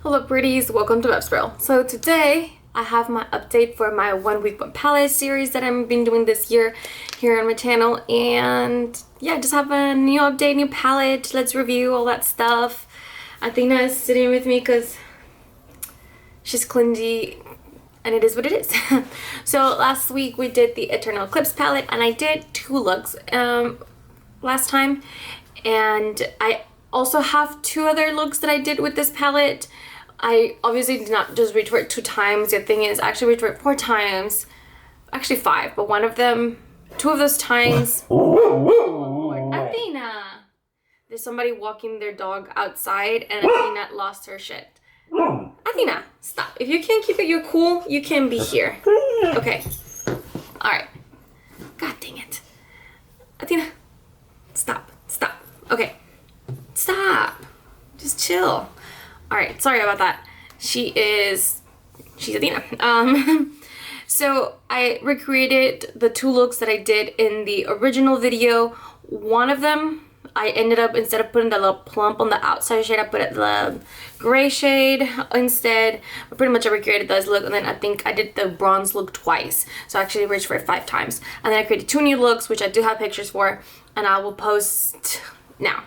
Hello pretties, welcome to Webspril. So today I have my update for my 1 week 1 palette series that I've been doing this year here on my channel, and yeah, just have a new update, new palette. Let's review all that stuff. Athena is sitting with me because she's clingy and it is what it is. So last week we did the Eternal Eclipse palette and I did 2 looks last time, and I also have 2 other looks that I did with this palette. I obviously did not just reach for it 2 times. The thing is, I actually reached for it 4 times. Actually 5, but 2 of those times. Oh Lord, Athena! There's somebody walking their dog outside and Athena lost her shit. Athena, stop. If you can't keep it, you're cool, you can be here. Okay. Alright. God dang it. Athena, stop. Stop. Okay. Stop. Just chill. Alright, sorry about that. She's Athena. So I recreated the 2 looks that I did in the original video. One of them, I ended up, instead of putting the little plump on the outside shade, I put the gray shade instead. But pretty much I recreated this look, and then I think I did the bronze look twice. So I actually reached for it 5 times. And then I created 2 new looks, which I do have pictures for, and I will post now.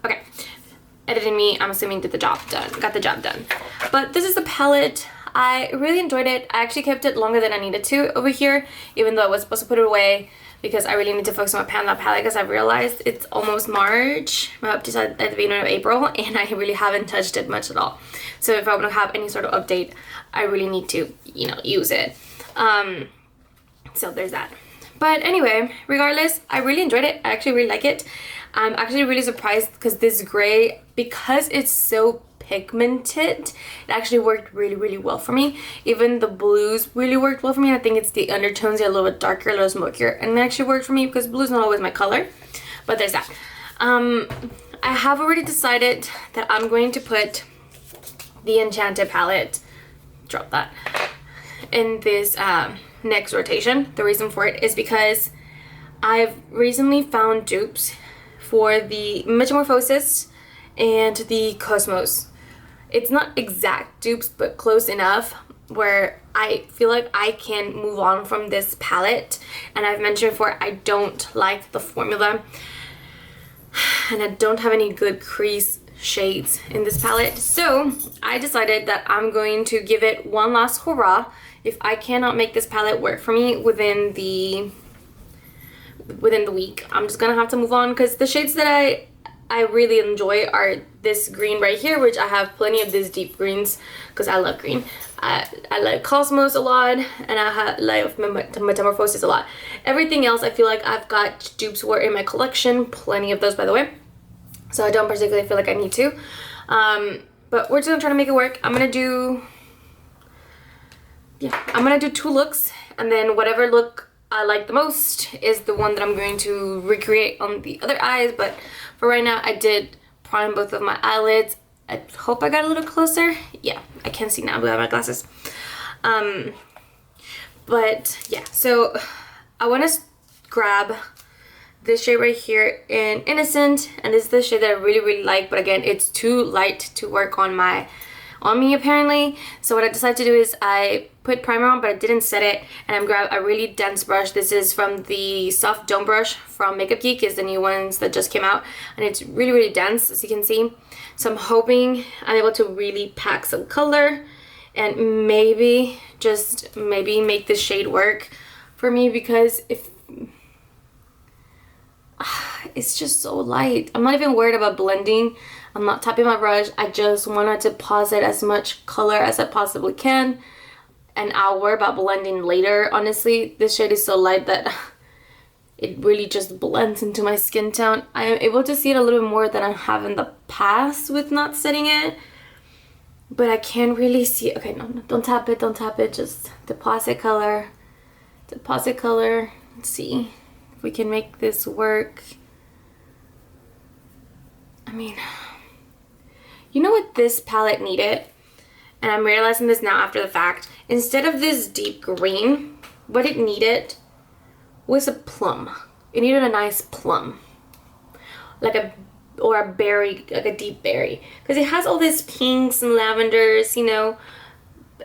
Okay, editing me, I'm assuming got the job done. But this is the palette. I really enjoyed it. I actually kept it longer than I needed to over here, even though I was supposed to put it away because I really need to focus on my Panda palette, because I realized it's almost March. I'm up to at the beginning of April, and I really haven't touched it much at all. So if I want to have any sort of update, I really need to, use it. So there's that. But anyway, regardless, I really enjoyed it. I actually really like it. I'm actually really surprised because this gray, because it's so pigmented, it actually worked really, really well for me. Even the blues really worked well for me. I think it's the undertones are a little bit darker, a little smokier, and it actually worked for me because blue's not always my color. But there's that. I have already decided that I'm going to put the Enchanted palette, drop that, in this next rotation. The reason for it is because I've recently found dupes for the Metamorphosis and the Cosmos. It's not exact dupes, but close enough where I feel like I can move on from this palette. And I've mentioned before, I don't like the formula, and I don't have any good crease shades in this palette. So I decided that I'm going to give it one last hurrah. If I cannot make this palette work for me within the week, I'm just gonna have to move on, because the shades that I really enjoy are this green right here, which I have plenty of these deep greens because I love green. I like Cosmos a lot, and I like Metamorphosis a lot. Everything else I feel like I've got dupes for in my collection, plenty of those by the way, so I don't particularly feel like I need to. But we're just gonna try to make it work. I'm gonna do 2 looks, and then whatever look I like the most is the one that I'm going to recreate on the other eyes. But for right now, I did prime both of my eyelids. I hope I got a little closer. Yeah, I can see now without my glasses. But yeah, so I want to grab this shade right here in Innocent, and this is the shade that I really, really like, but again, it's too light to work on me apparently. So what I decided to do is I put primer on, but I didn't set it, and I'm grabbing a really dense brush. This is from the Soft Dome brush from Makeup Geek. Is the new ones that just came out, and it's really, really dense, as you can see. So I'm hoping I'm able to really pack some color and maybe, just maybe, make this shade work for me, because if it's just so light. I'm not even worried about blending. I'm not tapping my brush. I just want to deposit as much color as I possibly can, and I'll worry about blending later. Honestly, this shade is so light that it really just blends into my skin tone. I am able to see it a little bit more than I have in the past with not setting it, but I can't really see it. Okay, no, don't tap it, just deposit color. Let's see if we can make this work. I mean, you know what this palette needed? And I'm realizing this now after the fact. Instead of this deep green, what it needed was a plum. It needed a nice plum, like a berry, like a deep berry, because it has all these pinks and lavenders, you know,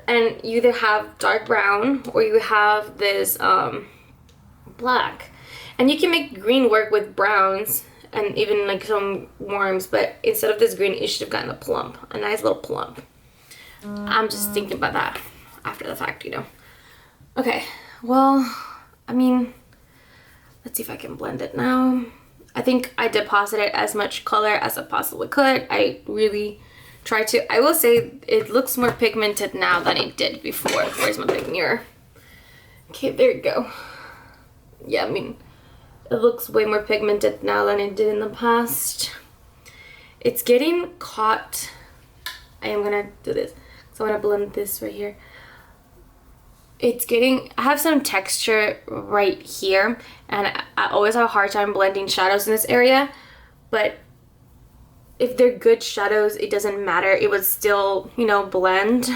and you either have dark brown or you have this black, and you can make green work with browns and even like some warms, but instead of this green, it should have gotten a plum, a nice little plum. I'm just thinking about that after the fact, you know. Okay, well, I mean, let's see if I can blend it now. I think I deposited as much color as I possibly could. I really tried to. I will say it looks more pigmented now than it did before. Where's my big mirror? Okay, there you go. Yeah, I mean, it looks way more pigmented now than it did in the past. It's getting caught. I am gonna do this. So I'm gonna blend this right here. It's getting, I have some texture right here, and I always have a hard time blending shadows in this area, but if they're good shadows, it doesn't matter. It would still, you know, blend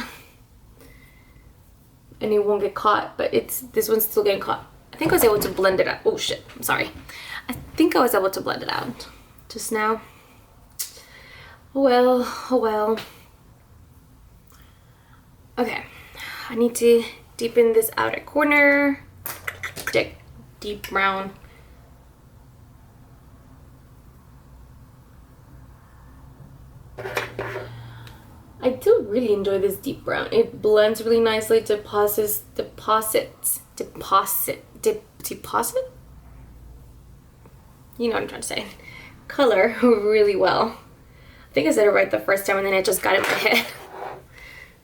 and it won't get caught, but this one's still getting caught. I think I was able to blend it out. Oh shit, I'm sorry. I think I was able to blend it out just now. Oh well, oh well. Okay, I need to deepen this outer corner. Deep brown. I do really enjoy this deep brown. It blends really nicely, deposits. You know what I'm trying to say. Color really well. I think I said it right the first time and then it just got in my head.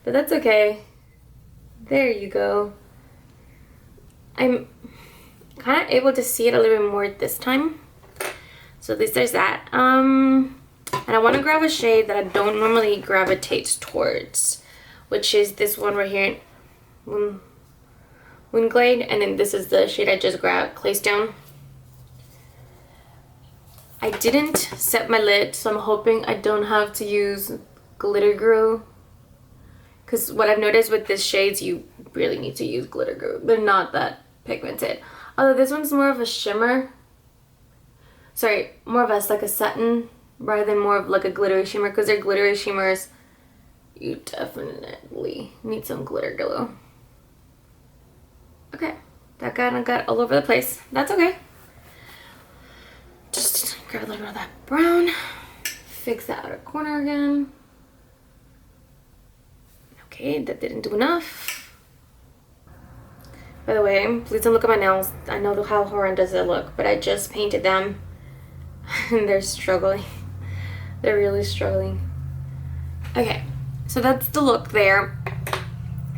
But that's okay. There you go. I'm kind of able to see it a little bit more this time. So at least there's that. And I want to grab a shade that I don't normally gravitate towards, which is this one right here, Windglade, and then this is the shade I just grabbed, Claystone. I didn't set my lid, so I'm hoping I don't have to use glitter glue. Because what I've noticed with these shades, you really need to use glitter glue. They're not that pigmented. Although this one's more of a shimmer. Sorry, more of a like a satin rather than more of like a glittery shimmer. Because they're glittery shimmers, you definitely need some glitter glue. Okay, that kind of got all over the place. That's okay. Just grab a little bit of that brown. Fix the outer corner again. Okay, that didn't do enough. By the way, please don't look at my nails. I know how horrendous they look, but I just painted them and they're struggling. They're really struggling. Okay, so that's the look there.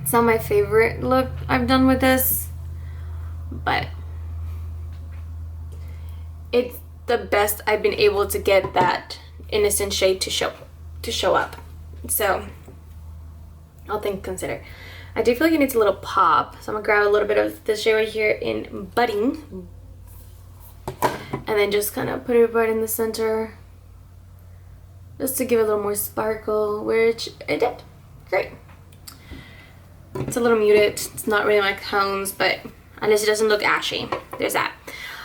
It's not my favorite look I've done with this, but it's the best I've been able to get that innocent shade to show up. So I'll consider. I do feel like it needs a little pop, so I'm gonna grab a little bit of this shade right here in Budding, and then just kind of put it right in the center, just to give it a little more sparkle, which it did. Great. It's a little muted. It's not really my tones, but at least it doesn't look ashy. There's that.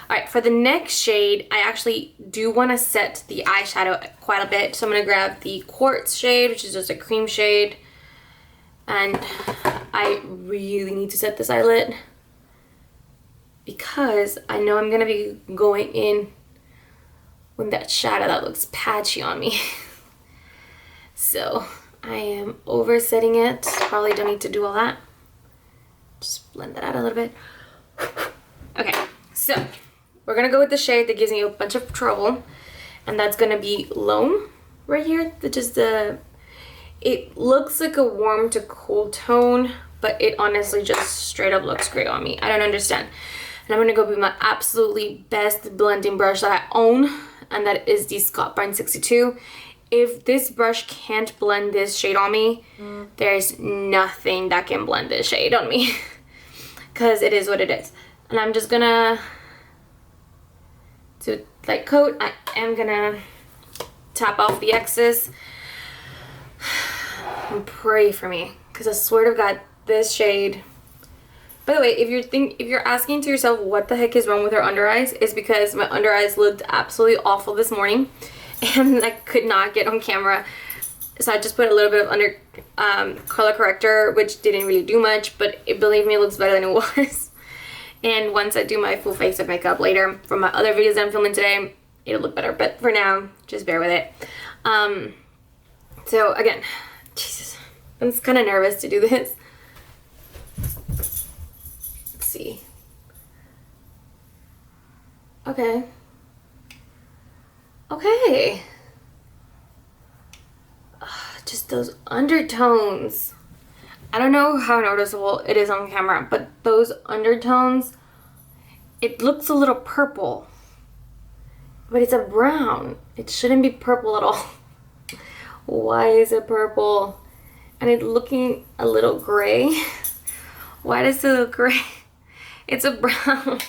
Alright, for the next shade, I actually do want to set the eyeshadow quite a bit. So I'm going to grab the Quartz shade, which is just a cream shade. And I really need to set this eyelid because I know I'm going to be going in with that shadow that looks patchy on me. So I am oversetting it. Probably don't need to do all that. Just blend that out a little bit. Okay, so we're gonna go with the shade that gives me a bunch of trouble, and that's gonna be Lone right here. That is it looks like a warm to cool tone, but it honestly just straight up looks great on me. I don't understand. And I'm gonna go with my absolutely best blending brush that I own, and that is the Scott Brine 62. If this brush can't blend this shade on me, there's nothing that can blend this shade on me. Because it is what it is. And I'm just gonna, to like coat, I am gonna tap off the excess. And pray for me. Because I swear to God, this shade By the way, if you're asking to yourself what the heck is wrong with her under eyes, it's because my under eyes looked absolutely awful this morning and I could not get on camera. So I just put a little bit of under color corrector, which didn't really do much, but believe me, it looks better than it was. And once I do my full face of makeup later from my other videos I'm filming today, it'll look better. But for now, just bear with it. So again, Jesus, I'm just kind of nervous to do this. Let's see. Okay. Okay. Just those undertones. I don't know how noticeable it is on camera, but those undertones, it looks a little purple. But it's a brown. It shouldn't be purple at all. Why is it purple? And it's looking a little gray. Why does it look gray? It's a brown.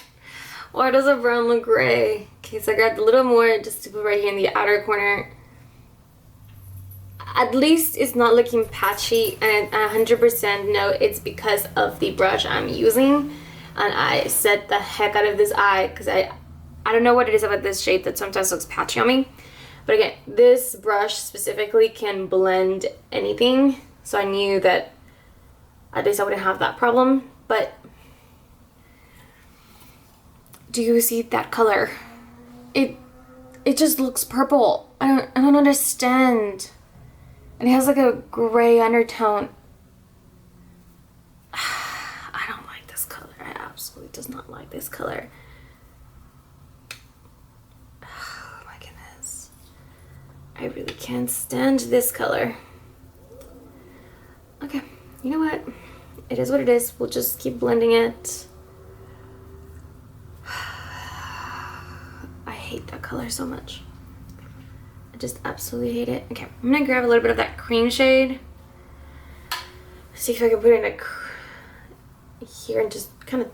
Why does a brown look gray? Okay, so I grabbed a little more just to put right here in the outer corner. At least it's not looking patchy, and 100% know it's because of the brush I'm using. And I set the heck out of this eye because I don't know what it is about this shade that sometimes looks patchy on me. But again, this brush specifically can blend anything. So I knew that at least I wouldn't have that problem. But do you see that color? It just looks purple. I don't understand. And it has like a gray undertone. I don't like this color. I absolutely does not like this color. Oh my goodness. I really can't stand this color. Okay, you know what? It is what it is. We'll just keep blending it. I hate that color so much. I just absolutely hate it. Okay, I'm gonna grab a little bit of that cream shade. See if I can put it in here and just kind of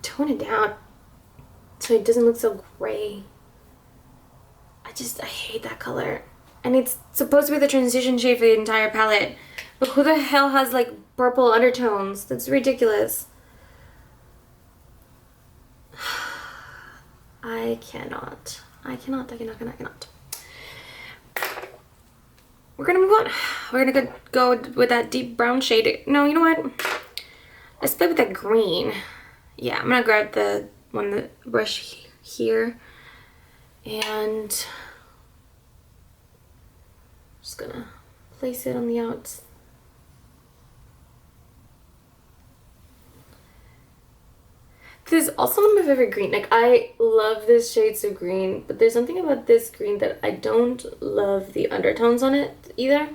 tone it down so it doesn't look so gray. I hate that color. And it's supposed to be the transition shade for the entire palette. But who the hell has like purple undertones? That's ridiculous. I cannot. We're gonna move on. We're gonna go with that deep brown shade. No, you know what? Let's play with that green. Yeah, I'm gonna grab the brush here, and just gonna place it on the outs. This is also one of my favorite green. Like, I love this shades of green, but there's something about this green that I don't love the undertones on it either.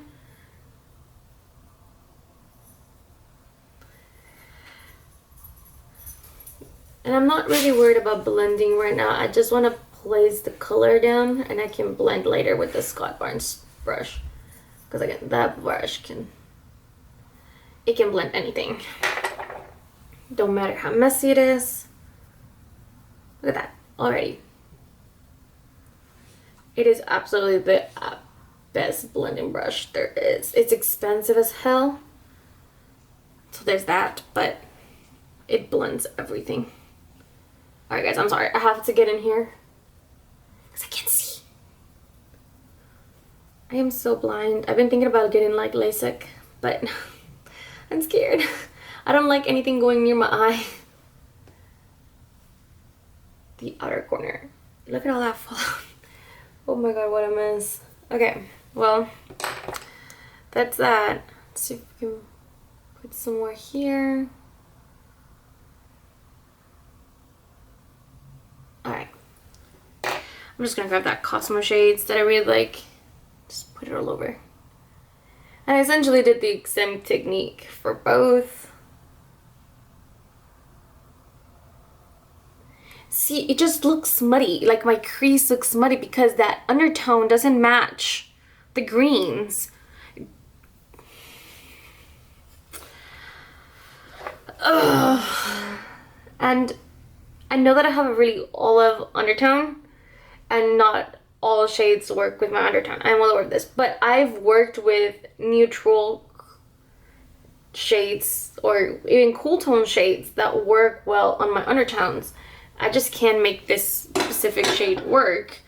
And I'm not really worried about blending right now. I just want to place the color down, and I can blend later with the Scott Barnes brush. Because again, that brush can blend anything. Don't matter how messy it is. Look at that already. It is absolutely the best blending brush there is. It's expensive as hell, so there's that, but it blends everything. Alright guys, I'm sorry. I have to get in here because I can't see. I am so blind. I've been thinking about getting like LASIK, but I'm scared. I don't like anything going near my eye. The outer corner. Look at all that fall. Oh my god, what a mess. Okay, well, that's that. Let's see if we can put some more here. Alright. I'm just gonna grab that Cosmo shades that I really like. Just put it all over. And I essentially did the same technique for both. See, it just looks smutty. Like my crease looks smutty because that undertone doesn't match the greens. Ugh. And I know that I have a really olive undertone, and not all shades work with my undertone. I'm well aware of this, but I've worked with neutral shades or even cool tone shades that work well on my undertones. I just can't make this specific shade work.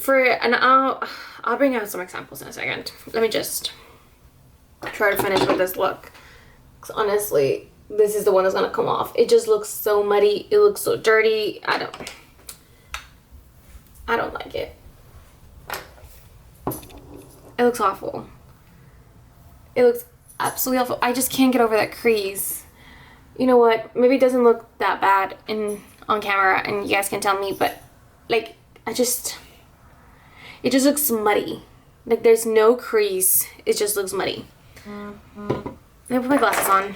And I'll bring out some examples in a second. Let me just try to finish with this look. 'Cause honestly, this is the one that's gonna come off. It just looks so muddy. It looks so dirty. I don't like it. It looks awful. It looks absolutely awful. I just can't get over that crease. You know what? Maybe it doesn't look that bad on camera and you guys can tell me, but like it just looks muddy. Like there's no crease. It just looks muddy. Let me put my glasses on.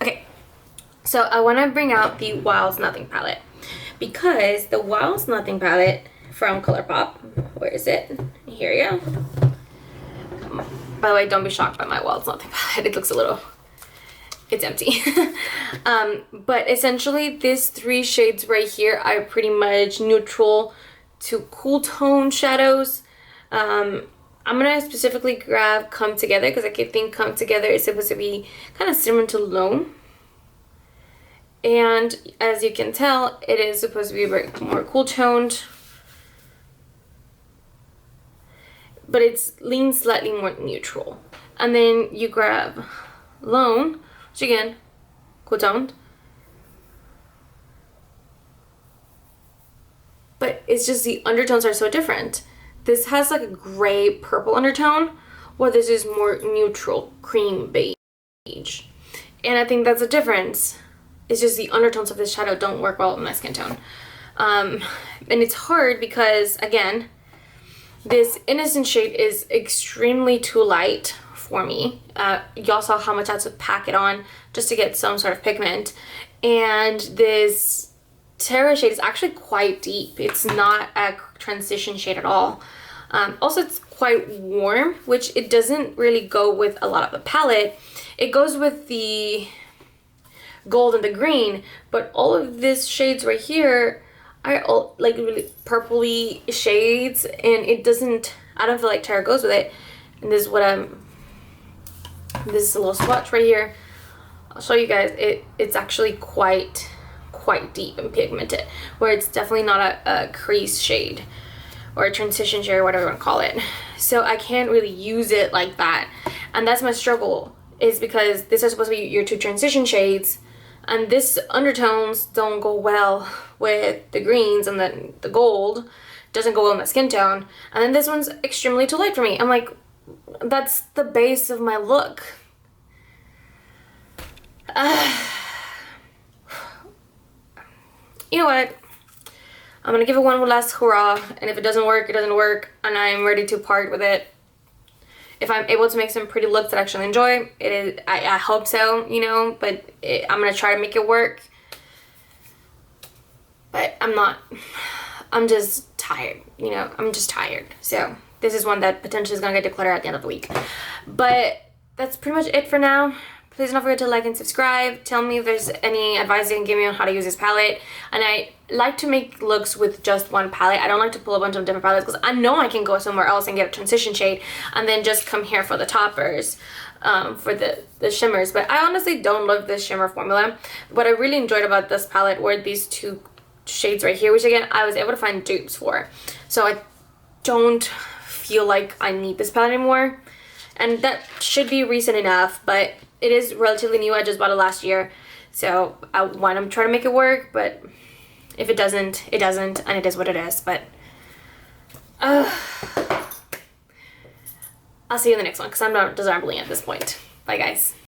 Okay. So I want to bring out the Wild's Nothing palette because the Wild's Nothing palette from ColourPop, where is it? Here we go. By the way, don't be shocked by my Wild's Nothing palette. It looks a little, it's empty. But essentially these 3 shades right here are pretty much neutral to cool tone shadows. I'm gonna specifically grab Come Together because I think Come Together is supposed to be kind of similar to Lone. And as you can tell, it is supposed to be more cool toned. But it's leans slightly more neutral. And then you grab Lone, which again, cool toned. But it's just the undertones are so different. This has like a gray purple undertone, while this is more neutral cream beige. And I think that's a difference. It's just the undertones of this shadow don't work well with my skin tone. And it's hard because, again, this Innocent shade is extremely too light for me. Y'all saw how much I had to pack it on just to get some sort of pigment. And this Terra shade is actually quite deep. It's not a transition shade at all. Also, it's quite warm, which it doesn't really go with a lot of the palette. It goes with the gold and the green, but all of these shades right here are all like really purpley shades, and it doesn't, I don't feel like Terra goes with it. And this is what this is a little swatch right here. I'll show you guys. It's actually quite deep and pigmented, where it's definitely not a crease shade or a transition shade or whatever you want to call it. So I can't really use it like that, and that's my struggle, is because this is supposed to be your 2 transition shades, and this undertones don't go well with the greens, and then the gold doesn't go well with my skin tone, and then this one's extremely too light for me. I'm like, that's the base of my look. You know what? I'm gonna give it one last hurrah, and if it doesn't work, it doesn't work, and I'm ready to part with it. If I'm able to make some pretty looks that I actually enjoy, it is. I hope so, you know, but I'm gonna try to make it work. But I'm not. I'm just tired, you know. I'm just tired. So this is one that potentially is gonna get decluttered at the end of the week. But that's pretty much it for now. Please don't forget to like and subscribe. Tell me if there's any advice you can give me on how to use this palette. And I like to make looks with just one palette. I don't like to pull a bunch of different palettes because I know I can go somewhere else and get a transition shade and then just come here for the toppers, for the shimmers. But I honestly don't love this shimmer formula. What I really enjoyed about this palette were these 2 shades right here, which again, I was able to find dupes for. So I don't feel like I need this palette anymore. And that should be reason enough, but it is relatively new. I just bought it last year, so I want to try to make it work, but if it doesn't, it doesn't, and it is what it is. But I'll see you in the next one because I'm not desiring at this point. Bye, guys.